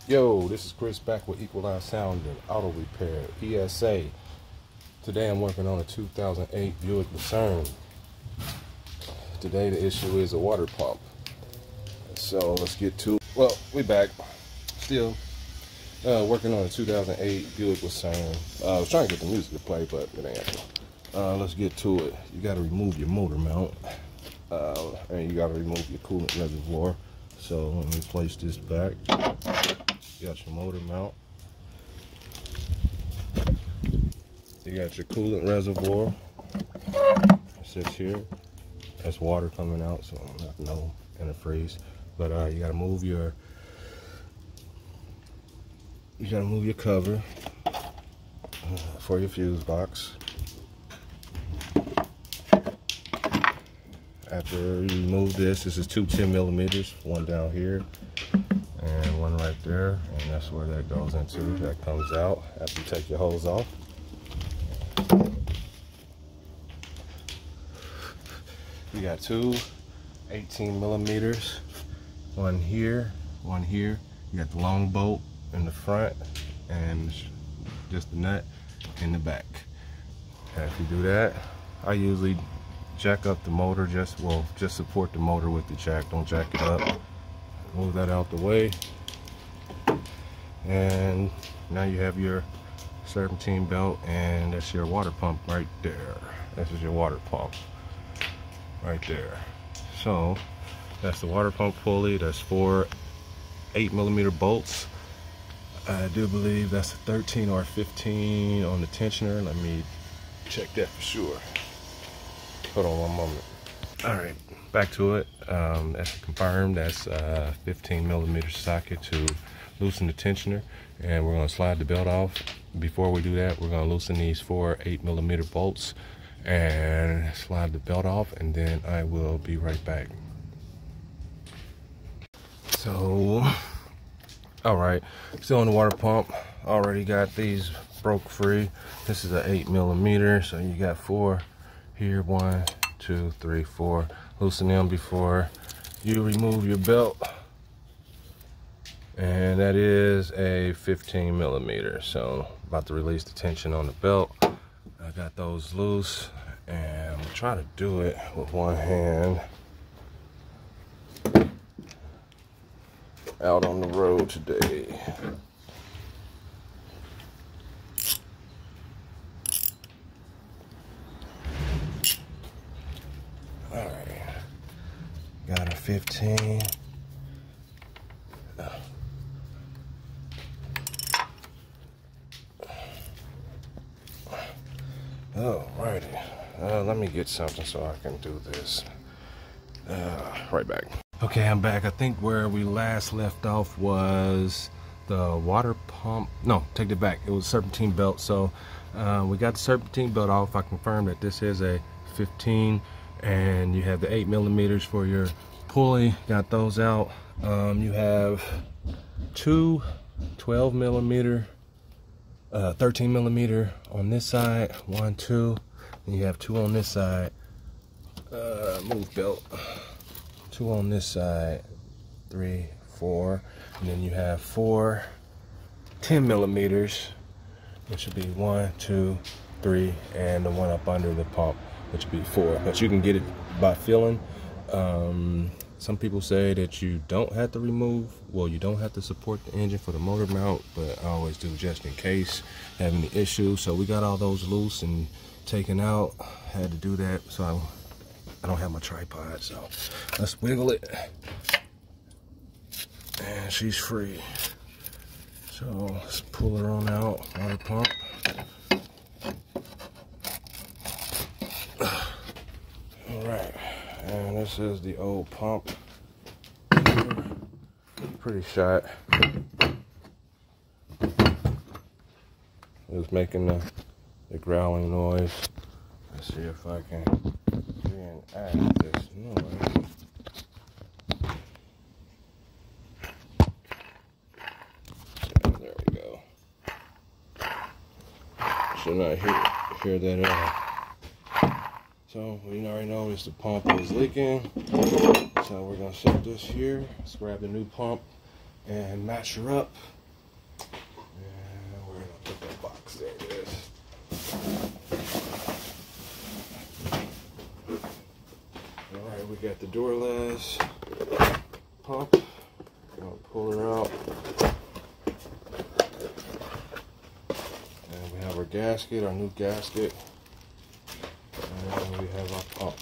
Yo, this is Chris back with Equalized Sound and Auto Repair, ESA. Today I'm working on a 2008 Buick Lucerne. Today the issue is a water pump. So let's get to it. Well, we back. Still working on a 2008 Buick Lucerne. I was trying to get the music to play, but it ain't happening. Let's get to it. You got to remove your motor mount. And you got to remove your coolant reservoir. So let me place this back. You got your motor mount. You got your coolant reservoir. It sits here. That's water coming out, so no antifreeze. But you gotta move your cover for your fuse box. After you remove this is two 10mm, one down here and one right there, and that's where that goes into. That comes out after you take your hose off. You got two 18mm, one here, one here. You got the long bolt in the front and just the nut in the back. After you do that, I usually jack up the motor, just support the motor with the jack, don't jack it up. Move that out the way, and now you have your serpentine belt, and that's your water pump right there. This is your water pump right there. So that's the water pump pulley. That's 4 8mm bolts. I do believe that's a 13 or a 15 on the tensioner. Let me check that for sure. Hold on one moment. All right, back to it. That's confirmed. That's a 15mm socket to loosen the tensioner, and we're gonna slide the belt off. Before we do that, we're gonna loosen these 4 8mm bolts and slide the belt off, and then I will be right back. So, all right, still on the water pump. Already got these broke free. This is a 8mm, so you got 4 here, 1, 2, 3, 4. Loosen them before you remove your belt. And that is a 15mm. So about to release the tension on the belt. I got those loose, and I'm gonna try to do it with one hand. Out on the road today. All right, got a 15. Alrighty, let me get something so I can do this. Right back. Okay, I'm back. I think where we last left off was the water pump. No, take it back. It was serpentine belt. So we got the serpentine belt off. I confirmed that this is a 15, and you have the 8mm for your pulley. Got those out. You have two 12mm, 13mm on this side, 1, 2, and you have 2 on this side. Move belt. 2 on this side, 3, 4, and then you have 4 10mm, which would be 1, 2, 3, and the one up under the pump, which would be 4. But you can get it by feeling. Some people say that you don't have to remove, well, you don't have to support the engine for the motor mount, but I always do just in case have any issues. So we got all those loose and taken out. Had to do that, so I don't have my tripod, so let's wiggle it. And she's free. So let's pull her on out, water pump. All right, and this is the old pump. Pretty shot. It was making the growling noise. Let's see if I can reenact this noise. There we go. Should not hear that at all. So we already noticed the pump is leaking. So we're gonna set this here. Let's grab the new pump and match her up. And we're gonna put that box. There it is. All right, we got the doorless pump. We're gonna pull her out. And we have our gasket, our new gasket. And we have our pump.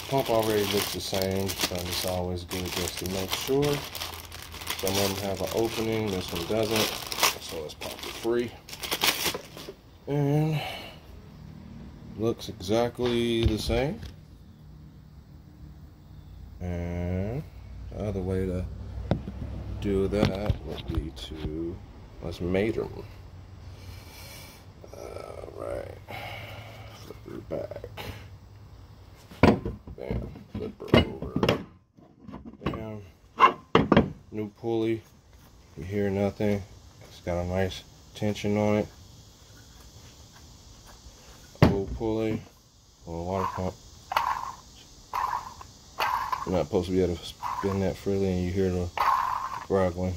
Pump already looks the same, so it's always good just to make sure. Some of them have an opening, this one doesn't. So let's pop it free. And looks exactly the same. And the other way to do that would be to, let's mate them. Alright, flip her back. Bam, flip her over. Bam. New pulley. You hear nothing. It's got a nice tension on it. Old pulley. Old water pump. You're not supposed to be able to spin that freely and you hear the rattling.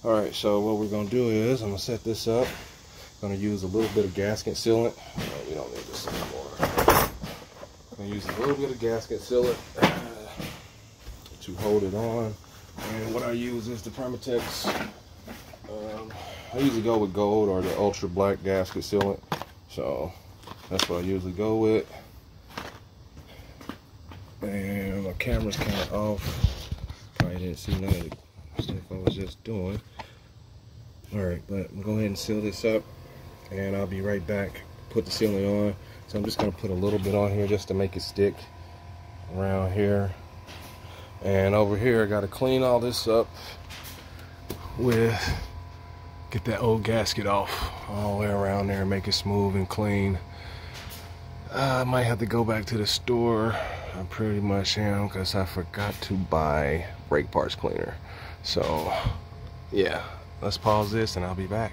Alright, so what we're going to do is I'm going to set this up. I'm going to use a little bit of gasket sealant. We don't need this anymore. I'm going to use a little bit of gasket sealant to hold it on. And what I use is the Permatex. I usually go with gold or the ultra black gasket sealant. So that's what I usually go with. And my camera's kind of off. Probably didn't see none of the stuff I was just doing. Alright, but I'm going to go ahead and seal this up. And I'll be right back. Put the sealing on. So I'm just going to put a little bit on here just to make it stick around here. And over here I got to clean all this up with, get that old gasket off all the way around there, make it smooth and clean. I might have to go back to the store. I pretty much am, because I forgot to buy brake parts cleaner. So yeah, let's pause this and I'll be back.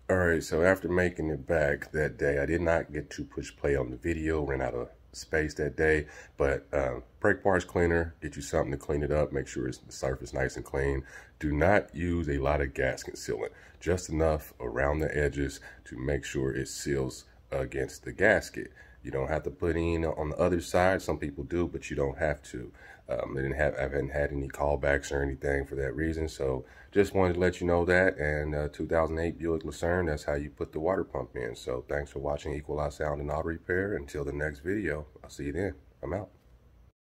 Alright, so after making it back that day, I did not get to push play on the video, ran out of space that day, but brake parts cleaner, get you something to clean it up, make sure the surface nice and clean. Do not use a lot of gasket sealant, just enough around the edges to make sure it seals against the gasket. You don't have to put any on the other side. Some people do, but you don't have to. I haven't had any callbacks or anything for that reason, so just wanted to let you know that. And 2008 Buick Lucerne, that's how you put the water pump in. So thanks for watching Equalize Sound and Auto Repair. Until the next video, I'll see you then. I'm out.